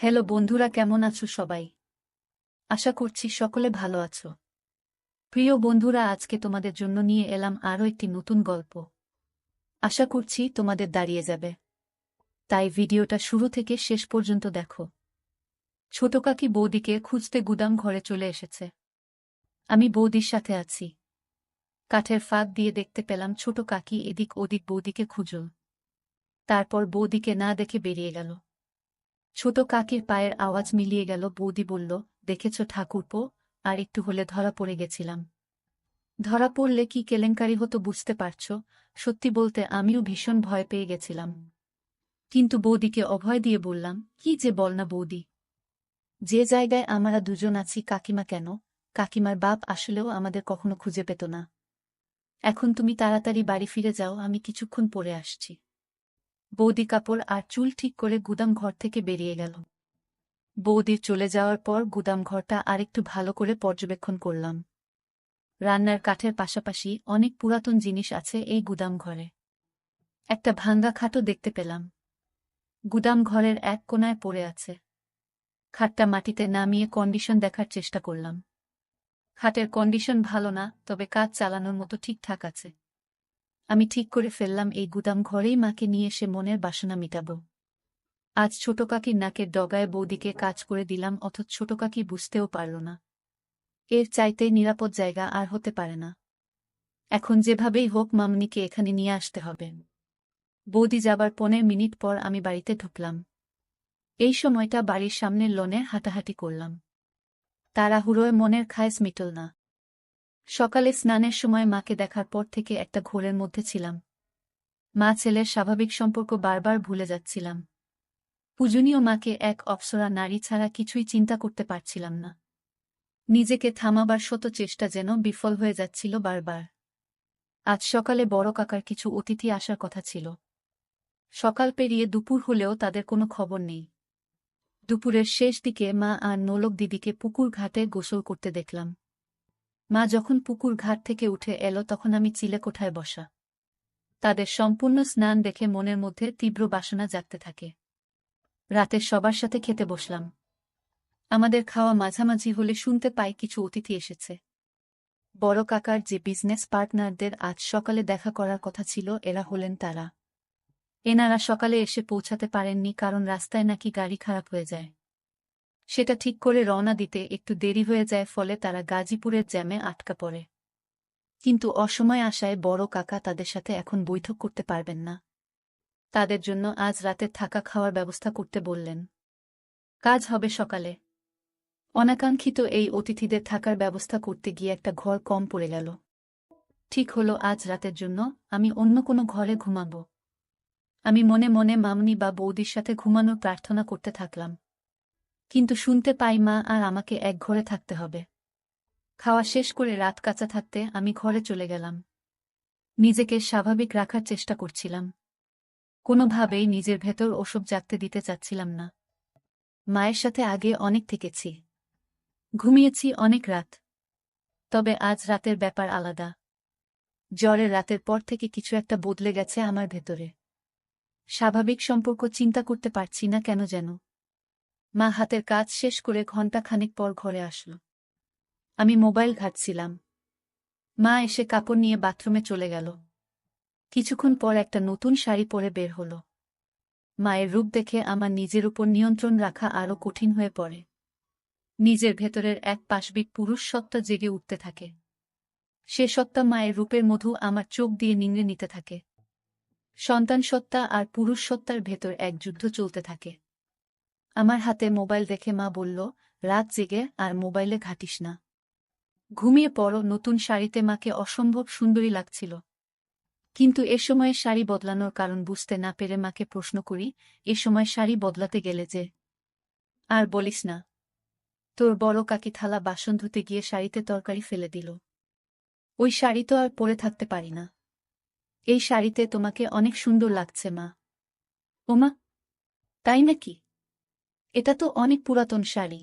Hello বন্ধুরা, কেমন আছো সবাই? আশা করছি সকলে ভালো আছো। প্রিয় বন্ধুরা, আজকে তোমাদের জন্য নিয়ে এলাম আরও একটি নতুন গল্প। আশা করছি তোমাদের দাঁড়িয়ে যাবে, তাই ভিডিওটা শুরু থেকে শেষ পর্যন্ত দেখো। ছোট কাকি বৌদিকে খুঁজতে গুদাম ঘরে চলে এসেছে। আমি বৌদির সাথে আছি। কাঠের ফাঁক দিয়ে দেখতে পেলাম ছোট কাকি এদিক ওদিক বৌদিকে খুঁজল। তারপর বৌদিকে না দেখে বেরিয়ে গেল। ছোট কাকির পায়ের আওয়াজ মিলিয়ে গেল। বৌদি বলল, দেখেছ ঠাকুরপো, আর একটু হলে ধরা পড়ে গেছিলাম। ধরা পড়লে কি কেলেঙ্কারি হতো বুঝতে পারছ? সত্যি বলতে আমিও ভীষণ ভয় পেয়ে গেছিলাম। কিন্তু বৌদিকে অভয় দিয়ে বললাম, কি যে বল না বৌদি, যে জায়গায় আমরা দুজন আছি, কাকিমা কেন, কাকিমার বাপ আসলেও আমাদের কখনো খুঁজে পেত না। এখন তুমি তাড়াতাড়ি বাড়ি ফিরে যাও, আমি কিছুক্ষণ পরে আসছি। বৌদি কাপড় আর চুল ঠিক করে গুদাম ঘর থেকে বেরিয়ে গেল। বৌদির চলে যাওয়ার পর গুদাম ঘরটা আরেকটু ভালো করে পর্যবেক্ষণ করলাম। রান্নার কাঠের পাশাপাশি অনেক পুরাতন জিনিস আছে এই গুদাম ঘরে। একটা ভাঙ্গা খাটও দেখতে পেলাম। গুদাম ঘরের এক কোণায় পড়ে আছে। খাটটা মাটিতে নামিয়ে কন্ডিশন দেখার চেষ্টা করলাম। খাটের কন্ডিশন ভালো না, তবে কাজ চালানোর মতো ঠিকঠাক আছে। আমি ঠিক করে ফেললাম এই গুদাম ঘরেই মাকে নিয়ে এসে মনের বাসনা মিটাব। আজ ছোট কাকির নাকের ডগায় বৌদিকে কাজ করে দিলাম, অথচ ছোট কাকি বুঝতেও পারল না। এর চাইতে নিরাপদ জায়গা আর হতে পারে না। এখন যেভাবেই হোক মামনিকে এখানে নিয়ে আসতে হবে। বৌদি যাবার 15 মিনিট পর আমি বাড়িতে ঢুকলাম। এই সময়টা বাড়ির সামনের লনে হাঁটাহাঁটি করলাম। তাড়াহুড়োয় মনের খায়েশ মিটল না। সকালে স্নানের সময় মাকে দেখার পর থেকে একটা ঘোরের মধ্যে ছিলাম। মা ছেলের স্বাভাবিক সম্পর্ক বারবার ভুলে যাচ্ছিলাম। পূজনীয় মাকে এক অপ্সরা নারী ছাড়া কিছুই চিন্তা করতে পারছিলাম না। নিজেকে থামাবার শত চেষ্টা যেন বিফল হয়ে যাচ্ছিল বারবার। আজ সকালে বড় কাকার কিছু অতিথি আসার কথা ছিল। সকাল পেরিয়ে দুপুর হলেও তাদের কোনো খবর নেই। দুপুরের শেষ দিকে মা আর নোলক দিদিকে পুকুর ঘাটে গোসল করতে দেখলাম। মা যখন পুকুর ঘাট থেকে উঠে এলো তখন আমি চিলেকোঠায় বসা। তাদের সম্পূর্ণ স্নান দেখে মনের মধ্যে তীব্র বাসনা জাগতে থাকে। রাতে সবার সাথে খেতে বসলাম। আমাদের খাওয়া মাঝামাঝি হলে শুনতে পাই কিছু অতিথি এসেছে। বড় কাকার যে বিজনেস পার্টনারদের আজ সকালে দেখা করার কথা ছিল, এরা হলেন তারা। এনারা সকালে এসে পৌঁছাতে পারেননি কারণ রাস্তায় নাকি গাড়ি খারাপ হয়ে যায়। সেটা ঠিক করে রওনা দিতে একটু দেরি হয়ে যায়, ফলে তারা গাজীপুরের জ্যামে আটকা পড়ে। কিন্তু অসময়ে আসায় বড় কাকা তাদের সাথে এখন বৈঠক করতে পারবেন না। তাদের জন্য আজ রাতে থাকা খাওয়ার ব্যবস্থা করতে বললেন। কাজ হবে সকালে। অনাকাঙ্ক্ষিত এই অতিথিদের থাকার ব্যবস্থা করতে গিয়ে একটা ঘর কম পড়ে গেল। ঠিক হলো আজ রাতের জন্য আমি অন্য কোনো ঘরে ঘুমাব। আমি মনে মনে মামনি বা বৌদির সাথে ঘুমানোর প্রার্থনা করতে থাকলাম। কিন্তু শুনতে পাই মা আর আমাকে এক ঘরে থাকতে হবে। খাওয়া শেষ করে রাত কাঁচা থাকতে আমি ঘরে চলে গেলাম। নিজেকে স্বাভাবিক রাখার চেষ্টা করছিলাম। কোনোভাবেই নিজের ভেতর ওসব জাগতে দিতে চাচ্ছিলাম না। মায়ের সাথে আগে অনেক থেকেছি, ঘুমিয়েছি অনেক রাত। তবে আজ রাতের ব্যাপার আলাদা। জ্বরের রাতের পর থেকে কিছু একটা বদলে গেছে আমার ভেতরে। স্বাভাবিক সম্পর্ক চিন্তা করতে পারছি না কেন যেন। মা হাতের কাজ শেষ করে ঘণ্টাখানেক পর ঘরে আসলো। আমি মোবাইল ঘাঁটছিলাম। মা এসে কাপড় নিয়ে বাথরুমে চলে গেল। কিছুক্ষণ পর একটা নতুন শাড়ি পরে বের হল। মায়ের রূপ দেখে আমার নিজের উপর নিয়ন্ত্রণ রাখা আরও কঠিন হয়ে পড়ে। নিজের ভেতরের এক পাশবিক পুরুষ সত্তা জেগে উঠতে থাকে। সে সত্তা মায়ের রূপের মধু আমার চোখ দিয়ে নিংড়ে নিতে থাকে। সন্তান সত্তা আর পুরুষ সত্তার ভেতর এক যুদ্ধ চলতে থাকে। আমার হাতে মোবাইল দেখে মা বলল, রাত জেগে আর মোবাইলে ঘাঁটিস না, ঘুমিয়ে পড়ো। নতুন শাড়িতে মাকে অসম্ভব সুন্দরী লাগছিল। কিন্তু এ সময়ে শাড়ি বদলানোর কারণ বুঝতে না পেরে মাকে প্রশ্ন করি, এ সময় শাড়ি বদলাতে গেলে যে? আর বলিস না, তোর বড় কাকি থালা বাসন ধুতে গিয়ে শাড়িতে তরকারি ফেলে দিল। ওই শাড়ি তো আর পরে থাকতে পারি না। এই শাড়িতে তোমাকে অনেক সুন্দর লাগছে মা। ওমা, তাই নাকি? এটা তো অনেক পুরাতন শাড়ি।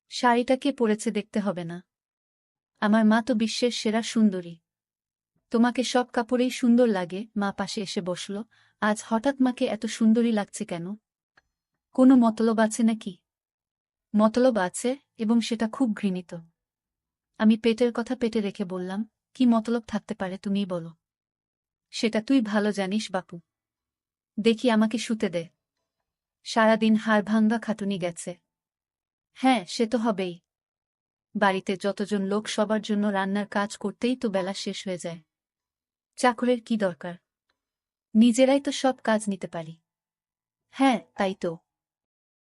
শাড়িটা কে পরেছে দেখতে হবে না? আমার মা তো বিশ্বের সেরা সুন্দরী। তোমাকে সব কাপড়েই সুন্দর লাগে। মা পাশে এসে বসল। আজ হঠাৎ মাকে এত সুন্দরী লাগছে কেন? কোনো মতলব আছে নাকি? মতলব আছে, এবং সেটা খুব ঘৃণিত। আমি পেটের কথা পেটে রেখে বললাম, কি মতলব থাকতে পারে তুমিই বলো। সেটা তুই ভালো জানিস বাপু। দেখি আমাকে শুতে দে। সারাদিন হাড়ভাঙ্গা খাটুনি গেছে। হ্যাঁ, সে তো হবেই। বাড়িতে যতজন লোক সবার জন্য রান্নার কাজ করতেই তো বেলা শেষ হয়ে যায়। চাকরের কি দরকার? নিজেরাই তো সব কাজ নিতে পারি। হ্যাঁ, তাই তো।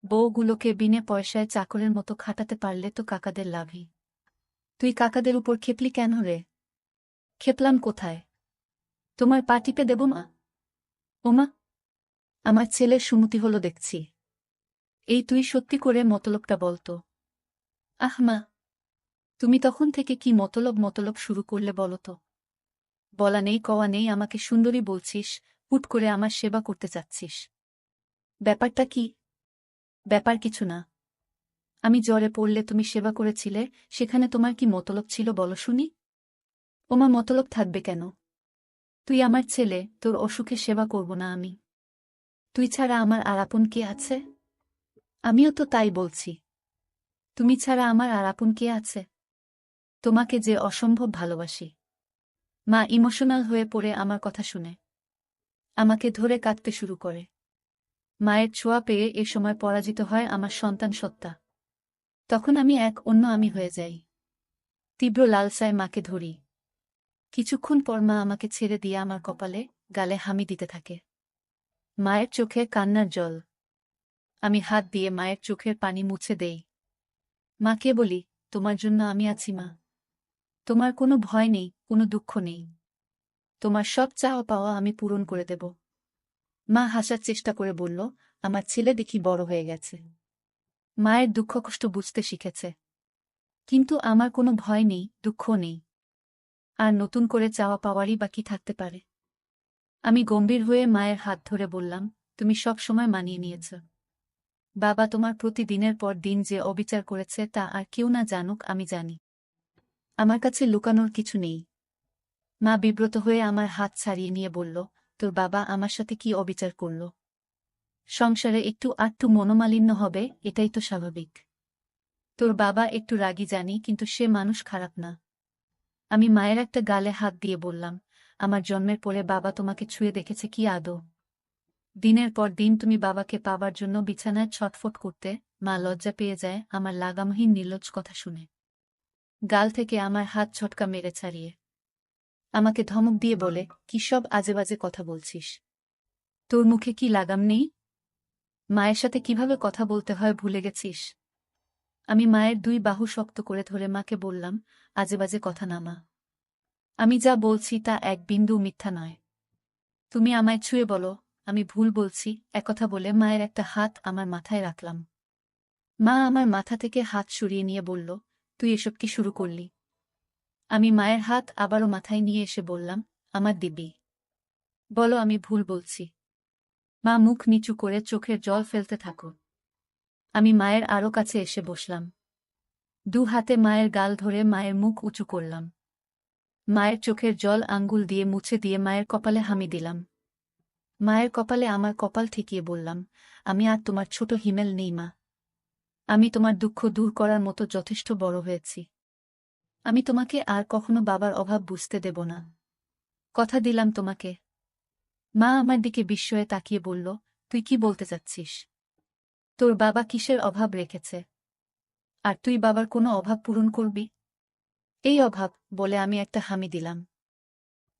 বউগুলোকে বিনে পয়সায় চাকরের মতো খাটাতে পারলে তো কাকাদের লাভই। তুই কাকাদের উপর খেপলি কেন রে? খেপলাম কোথায়? তোমার পা টিপে দেব মা? ওমা, আমার ছেলের সুমতি হলো দেখছি। এই তুই সত্যি করে মতলবটা বলতো। আহ মা, তুমি তখন থেকে কি মতলব মতলব শুরু করলে বলো তো? বলা নেই কওয়া নেই আমাকে সুন্দরী বলছিস, হুট করে আমার সেবা করতে চাচ্ছিস। ব্যাপারটা কি? ব্যাপার কিছু না। আমি জ্বরে পড়লে তুমি সেবা করেছিলে, সেখানে তোমার কি মতলব ছিল বলো শুনি? ওমা, মতলব থাকবে কেন? তুই আমার ছেলে, তোর অসুখে সেবা করব না আমি? তুই ছাড়া আমার আর আপন কে আছে? আমিও তো তাই বলছি। তুমি ছাড়া আমার আর আপন কে আছে? তোমাকে যে অসম্ভব ভালোবাসি। মা ইমোশনাল হয়ে পড়ে আমার কথা শুনে আমাকে ধরে কাঁদতে শুরু করে। মায়ের ছোঁয়া পেয়ে এ সময় পরাজিত হয় আমার সন্তান সত্তা। তখন আমি এক অন্য আমি হয়ে যাই। তীব্র লালসায় মাকে ধরি। কিছুক্ষণ পর মা আমাকে ছেড়ে দিয়ে আমার কপালে, গালে হামি দিতে থাকে। মায়ের চোখে কান্নার জল। আমি হাত দিয়ে মায়ের চোখের পানি মুছে দেই। মাকে বলি, তোমার জন্য আমি আছি মা। তোমার কোনো ভয় নেই, কোনো দুঃখ নেই। তোমার সব চাওয়া পাওয়া আমি পূরণ করে দেব। মা হাসার চেষ্টা করে বলল, আমার ছেলে দেখি বড় হয়ে গেছে। মায়ের দুঃখ কষ্ট বুঝতে শিখেছে। কিন্তু আমার কোনো ভয় নেই, দুঃখ নেই। আর নতুন করে চাওয়া পাওয়ারই বা কি থাকতে পারে? আমি গম্ভীর হয়ে মায়ের হাত ধরে বললাম, তুমি সব সময় মানিয়ে নিয়েছ। বাবা তোমার প্রতি দিনের পর দিন যে অবিচার করেছে তা আর কেউ না জানুক, আমি জানি। আমার কাছে লুকানোর কিছু নেই। মা বিব্রত হয়ে আমার হাত ছাড়িয়ে নিয়ে বলল, তোর বাবা আমার সাথে কি অবিচার করল? সংসারে একটু আধটু মনোমালিন্য হবে, এটাই তো স্বাভাবিক। তোর বাবা একটু রাগী জানি, কিন্তু সে মানুষ খারাপ না। আমি মায়ের একটা গালে হাত দিয়ে বললাম, আমার জন্মের পরে বাবা তোমাকে ছুঁয়ে দেখেছে কি আদৌ? দিনের পর দিন তুমি বাবাকে পাবার জন্য বিছানায় ছটফট করতে, মা লজ্জা পেয়ে যায় আমার লাগামহীন নির্লজ্জ কথা শুনে। গাল থেকে আমার হাত ছটকা মেরে ছাড়িয়ে আমাকে ধমক দিয়ে বলে, কি সব আজেবাজে কথা বলছিস? তোর মুখে কি লাগাম নেই? মায়ের সাথে কিভাবে কথা বলতে হয় ভুলে গেছিস? আমি মায়ের দুই বাহু শক্ত করে ধরে মাকে বললাম, আজেবাজে কথা না মা। আমি যা বলছি তা এক বিন্দু মিথ্যা নয়। তুমি আমায় ছুঁয়ে বলো, আমি ভুল বলছি। একথা বলে মায়ের একটা হাত আমার মাথায় রাখলাম। মা আমার মাথা থেকে হাত সরিয়ে নিয়ে বলল, তুই এসব কি শুরু করলি? আমি মায়ের হাত আবারও মাথায় নিয়ে এসে বললাম, আমার দিব্যি। বলো আমি ভুল বলছি। মা মুখ নিচু করে চোখের জল ফেলতে থাকো। আমি মায়ের আরও কাছে এসে বসলাম। দু হাতে মায়ের গাল ধরে মায়ের মুখ উঁচু করলাম। মায়ের চোখের জল আঙ্গুল দিয়ে মুছে দিয়ে মায়ের কপালে হামি দিলাম। মায়ের কপালে আমার কপাল ঠেকিয়ে বললাম, আমি আর তোমার ছোট হিমেল নেই মা। আমি তোমার দুঃখ দূর করার মতো যথেষ্ট বড় হয়েছি। আমি তোমাকে আর কখনো বাবার অভাব বুঝতে দেব না। কথা দিলাম তোমাকে। মা আমার দিকে বিস্ময়ে তাকিয়ে বলল, তুই কি বলতে চাচ্ছিস? তোর বাবা কিসের অভাব রেখেছে? আর তুই বাবার কোনো অভাব পূরণ করবি? এই অভাব, বলে আমি একটা হামি দিলাম।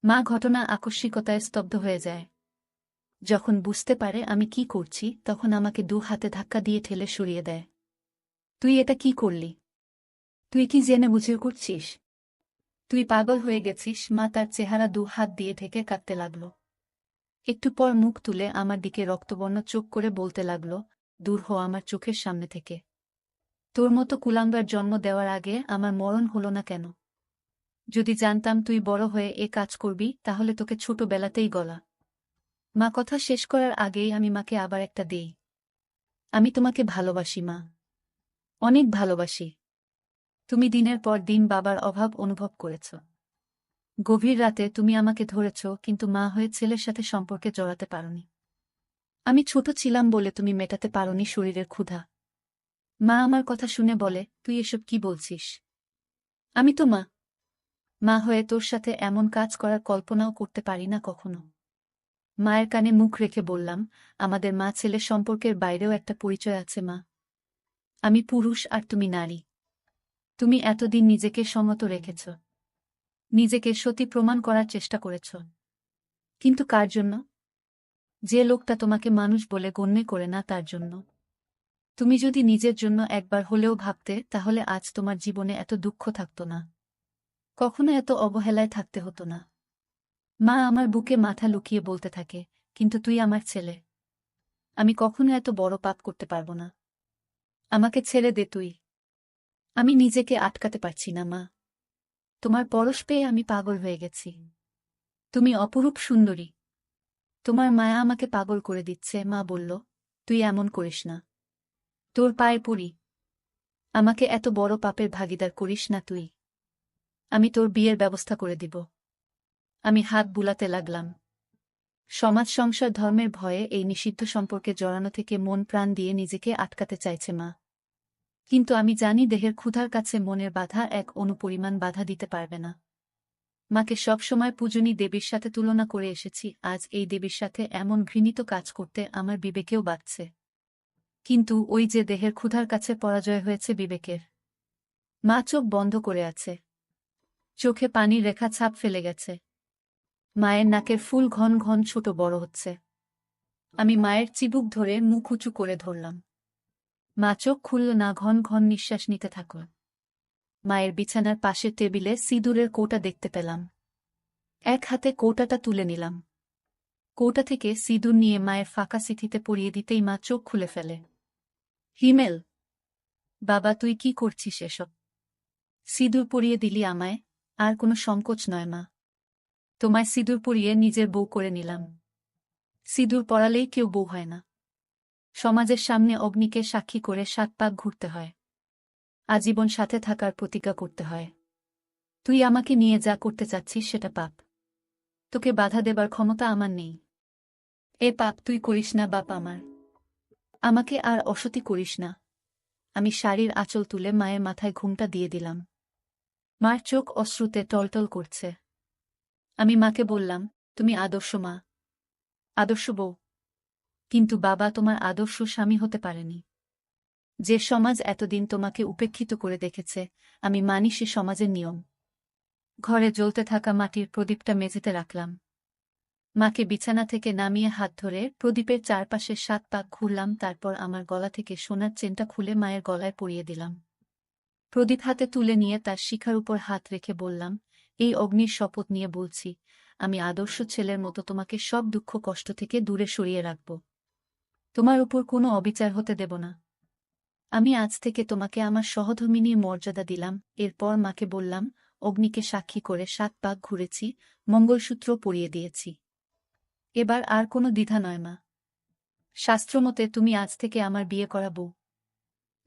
মা ঘটনা আকস্মিকতায় স্তব্ধ হয়ে যায়। যখন বুঝতে পারে আমি কি করছি, তখন আমাকে দু হাতে ধাক্কা দিয়ে ঠেলে সরিয়ে দেয়। তুই এটা কি করলি? তুই কি জেনে বুঝে করছিস? তুই পাগল হয়ে গেছিস। মা তার চেহারা দু হাত দিয়ে ঢেকে কাঁদতে লাগল। একটু পর মুখ তুলে আমার দিকে রক্তবর্ণ চোখ করে বলতে লাগল, দূর হ আমার চোখের সামনে থেকে। তোর মতো কুলাঙ্গার জন্ম দেওয়ার আগে আমার মরণ হলো না কেন? যদি জানতাম তুই বড় হয়ে এ কাজ করবি, তাহলে তোকে ছোটবেলাতেই গলা। মা কথা শেষ করার আগেই আমি মাকে আবার একটা দেই। আমি তোমাকে ভালোবাসি মা, অনেক ভালোবাসি। তুমি দিনের পর দিন বাবার অভাব অনুভব করেছ। গভীর রাতে তুমি আমাকে ধরেছ, কিন্তু মা হয়ে ছেলের সাথে সম্পর্কে জড়াতে পারোনি। আমি ছোট ছিলাম বলে তুমি মেটাতে পারোনি শরীরের ক্ষুধা। মা আমার কথা শুনে বলে, তুই এসব কি বলছিস? আমি তো মা। মা হয়ে তোর সাথে এমন কাজ করার কল্পনাও করতে পারি না কখনো। মায়ের কানে মুখ রেখে বললাম, আমাদের মা ছেলে সম্পর্কের বাইরেও একটা পরিচয় আছে মা। আমি পুরুষ আর তুমি নারী। তুমি এতদিন নিজেকে সংযত রেখেছ, নিজেকে সতী প্রমাণ করার চেষ্টা করেছ। কিন্তু কার জন্য? যে লোকটা তোমাকে মানুষ বলে গণ্য করে না তার জন্য। তুমি যদি নিজের জন্য একবার হলেও ভাবতে, তাহলে আজ তোমার জীবনে এত দুঃখ থাকত না, কখনো এত অবহেলায় থাকতে হতো না। মা আমার বুকে মাথা লুকিয়ে বলতে থাকে, কিন্তু তুই আমার ছেলে। আমি কখনো এত বড় পাপ করতে পারবো না। আমাকে ছেড়ে দে তুই। আমি নিজেকে আটকাতে পারছি না মা। তোমার পরশ পেয়ে আমি পাগল হয়ে গেছি। তুমি অপরূপ সুন্দরী। তোমার মায়া আমাকে পাগল করে দিচ্ছে। মা বলল, তুই এমন করিস না। তোর পায়ে পড়ি। আমাকে এত বড় পাপের ভাগিদার করিস না তুই। আমি তোর বিয়ের ব্যবস্থা করে দিব। আমি হাত বুলাতে লাগলাম। সমাজ সংসার ধর্মের ভয়ে এই নিষিদ্ধ সম্পর্কে জড়ানো থেকে মন প্রাণ দিয়ে নিজেকে আটকাতে চাইছে মা। কিন্তু আমি জানি দেহের ক্ষুধার কাছে মনের বাধা এক অনুপরিমাণ বাধা দিতে পারবে না। মাকে সবসময় পূজনী দেবীর সাথে তুলনা করে এসেছি, আজ এই দেবীর সাথে এমন ঘৃণিত কাজ করতে আমার বিবেকেও বাধছে। কিন্তু ওই যে দেহের ক্ষুধার কাছে পরাজয় হয়েছে বিবেকের। মা চোখ বন্ধ করে আছে। চোখে পানির রেখা ছাপ ফেলে গেছে। মায়ের নাকের ফুল ঘন ঘন ছোট বড় হচ্ছে। আমি মায়ের চিবুক ধরে মুখ উঁচু করে ধরলাম। মা চোখ খুলল না, ঘন ঘন নিঃশ্বাস নিতে থাকল। মায়ের বিছানার পাশের টেবিলে সিঁদুরের কৌটা দেখতে পেলাম। এক হাতে কৌটাটা তুলে নিলাম। কৌটা থেকে সিঁদুর নিয়ে মায়ের ফাঁকা সিথিতে পরিয়ে দিতেই মা চোখ খুলে ফেলে। হিমেল, বাবা তুই কি করছিস এসব? সিঁদুর পরিয়ে দিলি আমায়? আর কোনো সংকোচ নয় মা। তোমায় সিঁদুর পরিয়ে নিজের বউ করে নিলাম। সিঁদুর পরালেই কেউ বউ হয় না। সমাজের সামনে অগ্নিকে সাক্ষী করে ৭ পাক ঘুরতে হয়। আজীবন সাথে থাকার প্রতিজ্ঞা করতে হয়। তুই আমাকে নিয়ে যা করতে চাচ্ছিস সেটা পাপ। তোকে বাধা দেবার ক্ষমতা আমার নেই। এ পাপ তুই করিস না বাপ আমার। আমাকে আর অসতী করিস না। আমি শাড়ির আঁচল তুলে মায়ের মাথায় ঘুমটা দিয়ে দিলাম। মার চোখ অশ্রুতে টলটল করছে। আমি মাকে বললাম, তুমি আদর্শ মা, আদর্শ বউ। কিন্তু বাবা তোমার আদর্শ স্বামী হতে পারেনি। যে সমাজ এতদিন তোমাকে উপেক্ষিত করে দেখেছে, আমি মানি সে সমাজের নিয়ম। ঘরে জ্বলতে থাকা মাটির প্রদীপটা মেঝেতে রাখলাম। মাকে বিছানা থেকে নামিয়ে হাত ধরে প্রদীপের চারপাশে ৭ পাক ঘুরলাম। তারপর আমার গলা থেকে সোনার চেনটা খুলে মায়ের গলায় পরিয়ে দিলাম। প্রদীপ হাতে তুলে নিয়ে তার শিখার উপর হাত রেখে বললাম, এই অগ্নির শপথ নিয়ে বলছি, আমি আদর্শ ছেলের মতো তোমাকে সব দুঃখ কষ্ট থেকে দূরে সরিয়ে রাখব। তোমার উপর কোনো অবিচার হতে দেব না। আমি আজ থেকে তোমাকে আমার সহধর্মিনীর মর্যাদা দিলাম। এরপর মাকে বললাম, অগ্নিকে সাক্ষী করে ৭ পাক ঘুরেছি, মঙ্গলসূত্র পরিয়ে দিয়েছি। এবার আর কোনো দ্বিধা নয় মা। শাস্ত্রমতে তুমি আজ থেকে আমার বিয়ে করা বউ।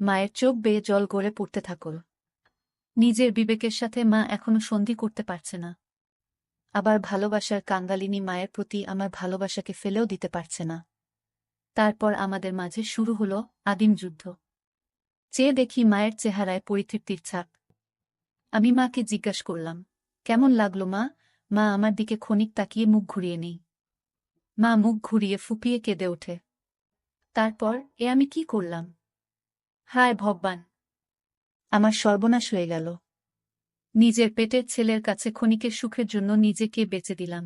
মায়ের চোখ বেয়ে জল গড়ে পড়তে থাকল। নিজের বিবেকের সাথে মা এখনো সন্ধি করতে পারছে না। আবার ভালোবাসার কাঙ্গালিনী মায়ের প্রতি আমার ভালোবাসাকে ফেলেও দিতে পারছে না। তারপর আমাদের মাঝে শুরু হলো আদিম যুদ্ধ। চেয়ে দেখি মায়ের চেহারায় পরিতৃপ্তির ছাপ। আমি মাকে জিজ্ঞাস করলাম, কেমন লাগলো মা? মা আমার দিকে ক্ষণিক তাকিয়ে মুখ ঘুরিয়ে নেই। মা মুখ ঘুরিয়ে ফুপিয়ে কেঁদে ওঠে। তারপর আমি কি করলাম? হায় ভগবান! আমার সর্বনাশ হয়ে গেল। নিজের পেটের ছেলের কাছে ক্ষণিকের সুখের জন্য নিজেকে বেচে দিলাম।